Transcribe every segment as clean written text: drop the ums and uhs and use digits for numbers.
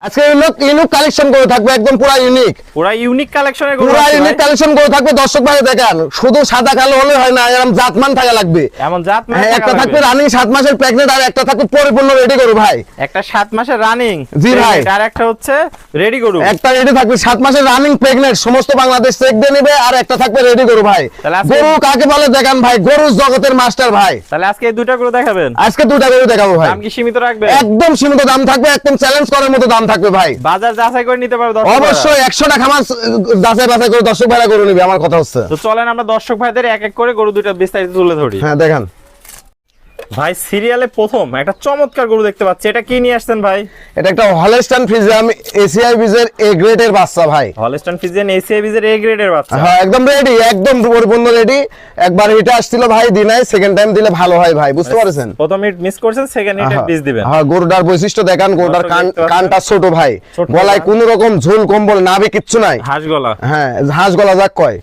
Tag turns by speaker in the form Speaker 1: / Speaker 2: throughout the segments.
Speaker 1: আজকে unique collection করে থাকবে, একদম পুরো ইউনিক
Speaker 2: কালেকশনের
Speaker 1: কালেকশন করে থাকবে। দর্শক ভাই দেখেন, শুধু সাদা কালো হলে হয় না, এরকম জাতমান থাকা লাগবে।
Speaker 2: এমন জাতমান
Speaker 1: একটা থাকবে রানিং 7 মাসের প্রেগন্যান্ট, আর একটা থাকবে পরিপূর্ণ রেডি গরু ভাই।
Speaker 2: একটা 7 মাসের রানিং,
Speaker 1: জি ভাই,
Speaker 2: আর একটা হচ্ছে রেডি গরু।
Speaker 1: একটা রেডি থাকবে 7 মাসের রানিং প্রেগন্যান্ট, সমস্ত বাংলাদেশ চেক দিয়ে নেবে, আর একটা থাকবে রেডি গরু ভাই। গরু কাকে বলে দেখেন ভাই, গরু জগতের মাস্টার ভাই।
Speaker 2: তাহলে আজকে এই দুইটা গরু দেখাবেন?
Speaker 1: আজকে দুইটা গরু দেখাবো ভাই।
Speaker 2: দাম কি সীমিত রাখবেন?
Speaker 1: একদম সীমিত দাম থাকবে, একদম চ্যালেঞ্জ করার মতো দাম থাকবে ভাই।
Speaker 2: বাজার যাচাই করে নিতে পারবে দর্শক?
Speaker 1: অবশ্যই 100টা খামার যাচাই বাছাই করে দর্শক ভাইরা গরু নেবে, আমার কথা হচ্ছে।
Speaker 2: তো চলেন আমরা দর্শক ভাইদের এক এক করে গরু দুইটা বিস্তারিত তুলে ধরি।
Speaker 1: হ্যাঁ দেখান
Speaker 2: ভাই, সিরিয়ালে প্রথম একটা চমৎকার গরু দেখতে পাচ্ছি, এটা কি নিয়ে আসছেন ভাই?
Speaker 1: এটা একটা হলস্টাইন ফ্রিজিয়ান এসিআই বীজের এ গ্রেডের বাচ্চা ভাই।
Speaker 2: হলস্টাইন ফ্রিজিয়ান এসিআই বীজের এ গ্রেডের বাচ্চা।
Speaker 1: হ্যাঁ একদম রেডি, একদম পরিপূর্ণ রেডি। একবার হিটে আসছিল ভাই, দিনাই সেকেন্ড টাইম দিলে ভালো হয় ভাই, বুঝতে পারছেন?
Speaker 2: প্রথম হিট মিস করছেন, সেকেন্ড হিটে বীজ দিবেন।
Speaker 1: হ্যাঁ, গরুটার বৈশিষ্ট্য দেখেন, গরুটার কানটা ছোট ভাই, গলায় কোনো রকম ঝুল কম্বল নাভি কিচ্ছু নাই,
Speaker 2: হাঁস গলা।
Speaker 1: হ্যাঁ হাঁস গলা যাক কয়।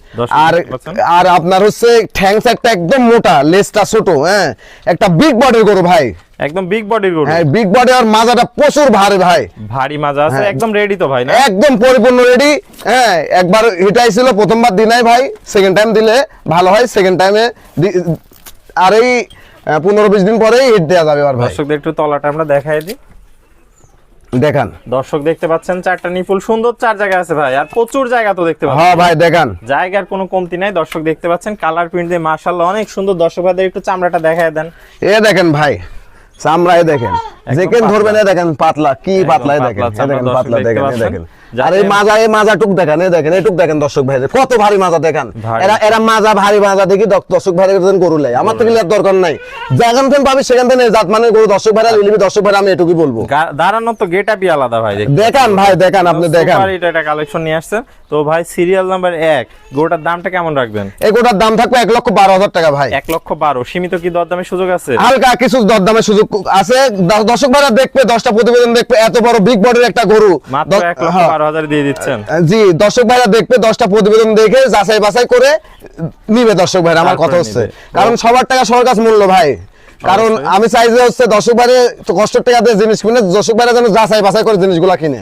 Speaker 1: আর আপনার হচ্ছে ঠ্যাং সাইডটা একদম মোটা, লেজটা ছোট। হ্যাঁ একটা বিগ বডির গরু ভাই,
Speaker 2: একদম বিগ বডির গরু।
Speaker 1: হ্যাঁ বিগ বডি, আর মাজাটা প্রচুর ভারী ভাই,
Speaker 2: ভারী মাজা আছে। একদম রেডি তো ভাই না?
Speaker 1: একদম পরিপূর্ণ রেডি। হ্যাঁ একবার হিটাইছিল, প্রথমবার দিনাই ভাই, সেকেন্ড টাইম দিলে ভালো হয়। সেকেন্ড টাইমে আর এই 15-20 দিন পরেই হিট দেওয়া যাবে। আর ভাই
Speaker 2: দর্শকদের একটু তলাটা আমরা দেখাই দিই,
Speaker 1: দেখান।
Speaker 2: দর্শক দেখতে পাচ্ছেন চারটা নিপুল সুন্দর 4 জায়গা আছে ভাই, আর প্রচুর জায়গা তো দেখতে পাচ্ছেন।
Speaker 1: হ্যাঁ ভাই দেখান,
Speaker 2: জায়গার কোনো কমতি নাই। দর্শক দেখতে পাচ্ছেন কালার প্রিন্ট দিয়ে মাশাআল্লাহ অনেক সুন্দর। দর্শক ভাইদের একটু চামড়াটা দেখায় দেন।
Speaker 1: এ দেখেন ভাই, চামড়ায় দেখেন, যেকেন ধরবেন দেখেন পাতলা, কি পাতলা দেখেন, দেখেন পাতলা দেখেন, দেখেন। আর এই মাজা টুক দেখেন, এই দেখেন, এটুক দেখেন দর্শক ভাই, কত ভারী মাজা দেখেন। এরা মাজা ভারী মাজা দেখি দর্শক ভাইরা গরু লাই, আমার তো গিলার দরকার নাই। যেখান থেকে পাবি সেখান থেকে জাত মানে গরু দর্শক ভাইরা লিবি। দর্শক ভাইরা আমি এটুকুই বলবো,
Speaker 2: দাঁড়ানো তো গেটআপই আলাদা ভাই।
Speaker 1: দেখান ভাই, দেখান, আপনি দেখান।
Speaker 2: এটা কালেকশন নিয়ে আসছেন তো ভাই। সিরিয়াল নাম্বার 1 গরুটার দামটা কেমন রাখবেন?
Speaker 1: এই গরুটার দাম থাকবে 1,12,000 টাকা ভাই।
Speaker 2: 1,12,000। সীমিত কি দরদামের সুযোগ আছে?
Speaker 1: হালকা কিছু দরদামের সুযোগ আছে। দর্শক ভাইরা দেখবে, 10টা প্রতিবেদন দেখবে, এত বড় বিগ বডির একটা গরু
Speaker 2: মাত্র 1,12,000 দিয়ে দিচ্ছেন।
Speaker 1: জি দর্শক ভাইরা দেখবে, 10টা প্রতিবেদন দেখে যাচাই বাছাই করে নিবে দর্শক ভাইরা, আমার কথা হচ্ছে। কারণ সবার টাকা সবার কাছে মূল্য ভাই। কারণ আমি চাই যে হচ্ছে দর্শক ভাইরে তো কষ্টের টাকা দিয়ে জিনিস কিনে, দর্শক ভাইরা যেন যাচাই বাছাই করে জিনিসগুলা কিনে।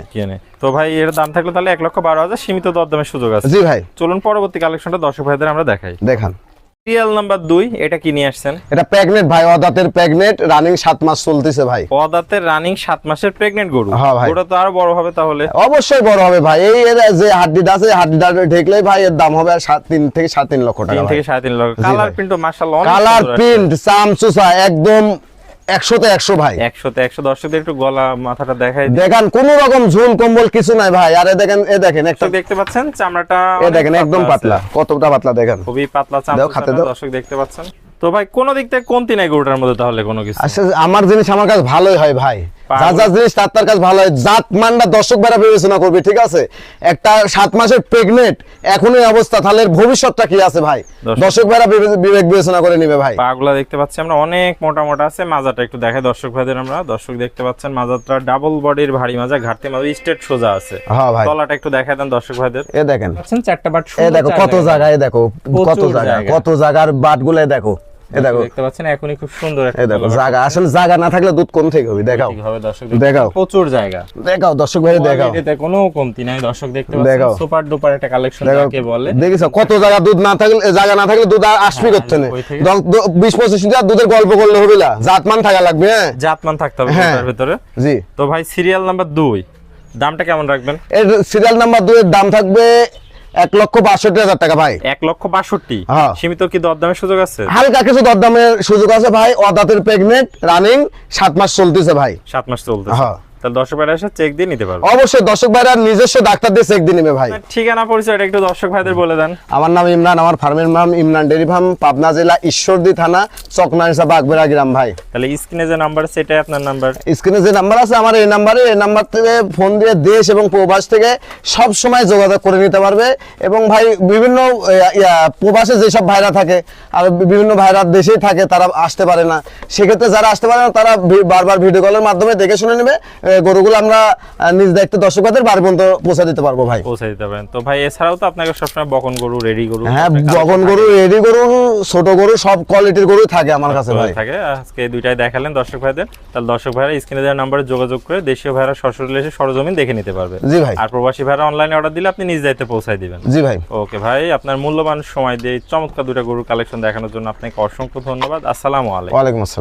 Speaker 2: তো ভাই এর দাম থাকলো তাহলে 1,12,000, সীমিত দরদামের সুযোগ আছে।
Speaker 1: জি ভাই,
Speaker 2: চলুন পরবর্তী কালেকশনটা দর্শক ভাইদের আমরা দেখাই।
Speaker 1: দেখান।
Speaker 2: সিরিয়াল নাম্বার 2 এটা কি নিয়ে আসছেন?
Speaker 1: এটা প্রেগন্যান্ট ভাই, অদাতের প্রেগন্যান্ট, রানিং 7 মাস চলতেছে ভাই।
Speaker 2: অদাতের রানিং 7 মাসের প্রেগন্যান্ট গরু।
Speaker 1: হ্যাঁ ভাই,
Speaker 2: ওটা তো আরো বড় হবে তাহলে।
Speaker 1: অবশ্যই বড় হবে ভাই। এই এর যে হাড্ডিটা আছে, হাড্ডিটা ঢেকলেই ভাই এর দাম হবে 3 থেকে 3.5 লক্ষ টাকা।
Speaker 2: 3 থেকে 3.5 লক্ষ। কালার প্রিন্ট মাশাআল্লাহ অনেক সুন্দর।
Speaker 1: কালার প্রিন্ট চামচুসা একদম 100তে 100 ভাই।
Speaker 2: 100তে 100। দর্শকদের একটু গলা মাথাটা দেখাই
Speaker 1: দেখেন, কোন রকম ঝুল কম্বল কিছু নাই ভাই। আরে দেখেন, এই দেখেন একটা
Speaker 2: দেখতে পাচ্ছেন চামড়াটা,
Speaker 1: এই দেখেন একদম পাতলা, কতটা পাতলা দেখেন,
Speaker 2: খুবই পাতলা চামড়া। দর্শক দেখতে পাচ্ছেন তো ভাই, কোন দিক থেকে কমতি নাই গরুটার মধ্যে তাহলে কোনো কিছু?
Speaker 1: আচ্ছা আমার জিনিস আমার কাছে ভালোই হয় ভাই, যা জিনিস তার কাছে ভালো হয়। জাত মানটা দর্শক ভাইরা বিবেচনা করবে, ঠিক আছে? একটা 7 মাসের প্রেগনেন্ট এখনই অবস্থা, তাহলে ভবিষ্যৎটা কি আছে ভাই, দর্শক ভাইরা বিবেক বিবেচনা করে নিবে ভাই।
Speaker 2: পাগুলা দেখতে পাচ্ছি আমরা অনেক মোটা মোটা আছে। মাজাটা একটু দেখাই দর্শক ভাইদের আমরা। দর্শক দেখতে পাচ্ছেন মাজাটা ডাবল বডির ভারী মাজা, ঘাটতি মাজা, স্ট্রেট সোজা আছে।
Speaker 1: হ্যাঁ ভাই,
Speaker 2: তলাটা একটু দেখাই দেন দর্শক ভাইদের।
Speaker 1: এই দেখেন
Speaker 2: পাচ্ছেন চারটা বাট,
Speaker 1: এই দেখো কত জায়গায়, দেখো কত জায়গার বাটগুলো দেখো। এই দেখো
Speaker 2: দেখতে পাচ্ছেন এখনই খুব সুন্দর একটা।
Speaker 1: এই দেখো জায়গা, আসলে জায়গা না থাকলে দুধ কোন থেকে হবে? দেখাও দেখাও,
Speaker 2: প্রচুর জায়গা।
Speaker 1: দেখাও দর্শক ভাই, দেখাও,
Speaker 2: এতে কোনো কমতি নাই। দর্শক দেখতে পাচ্ছেন সুপার ডুপার একটা কালেকশন যাকে বলে।
Speaker 1: দেখিছো কত জায়গা দুধ না থাকলে, জায়গা না থাকলে দুধ আর আসবে করতে না। 20-25 লিটার দুধের গল্প করলে হবে না, জাতমান থাকা লাগবে। হ্যাঁ
Speaker 2: জাতমান থাকতে হবে তার ভিতরে।
Speaker 1: জি
Speaker 2: তো ভাই সিরিয়াল নাম্বার 2 দামটা কেমন রাখবেন?
Speaker 1: এর সিরিয়াল নাম্বার 2 এর দাম থাকবে 1,62,000 টাকা ভাই।
Speaker 2: 1,62,000। সীমিত কি দরদামের সুযোগ আছে?
Speaker 1: হালকা কিছু দরদামের সুযোগ আছে ভাই। অদাতের প্রেগনেন্ট, রানিং 7 মাস চলতেছে ভাই।
Speaker 2: 7 মাস চলতেছে। হ্যাঁ, তাহলে দর্শক ভাইরা এসে চেক দিয়ে নিতে পারবে।
Speaker 1: অবশ্যই দর্শক ভাইরা নিজস্ব ডাক্তার দিয়ে চেক দিয়ে নেবে ভাই।
Speaker 2: ঠিকানা পরিচয়টা একটু দর্শক ভাইদের বলে দেন।
Speaker 1: আমার নাম ইমরান, আমার ফার্মের নাম ইমরান ডেইরি ফার্ম, পাবনা জেলা ঈশ্বরদী থানা, চকনারিসা বাগবেড়া গ্রাম ভাই।
Speaker 2: তাহলে স্ক্রিনে যে নাম্বার আছে এটাই আপনার নাম্বার? স্ক্রিনে
Speaker 1: যে নাম্বার আছে আমার এই নাম্বারে, এই নাম্বার থেকে ফোন দিয়ে দেশ এবং প্রবাস থেকে সব সময় যোগাযোগ করে নিতে পারবে। এবং ভাই বিভিন্ন প্রবাসে যেসব ভাইরা থাকে আর বিভিন্ন ভাইরা দেশেই থাকে, তারা আসতে পারে না, সেক্ষেত্রে যারা আসতে পারে না তারা বারবার ভিডিও কলের মাধ্যমে দেখে শুনে নেবে, গরুগুলো আমরা নিজ দায়িত্বে দর্শক ভাইদের বাড়ি পর্যন্ত পৌঁছে দিতে পারবো ভাই।
Speaker 2: পৌঁছে দিতে পারেন। তো ভাই এছাড়াও তো আপনাকে সবসময় বকন গরু, রেডি গরু,
Speaker 1: হ্যাঁ বকন গরু, রেডি গরু, ছোট গরু সব কোয়ালিটির গরু থাকে আমার কাছে ভাই।
Speaker 2: থাকে। আজকে দুইটাই দেখালেন দর্শক ভাইদের। তাহলে দর্শক ভাইরা স্ক্রিনে দেওয়া নম্বরে যোগাযোগ করে দেশীয় ভাইরা সরাসরি এসে সরজমিন দেখে নিতে পারবে।
Speaker 1: জি ভাই।
Speaker 2: আর প্রবাসী ভাইরা অনলাইনে অর্ডার দিলে আপনি নিজ দায়িত্বে পৌঁছায় দিবেন।
Speaker 1: জি ভাই।
Speaker 2: ওকে ভাই, আপনার মূল্যবান সময় দিয়ে চমৎকার দুটো গরুর কালেকশন দেখানোর জন্য আপনাকে অসংখ্য ধন্যবাদ। আসসালামু আলাইকুম।
Speaker 1: ওয়ালাইকুম আসসালাম।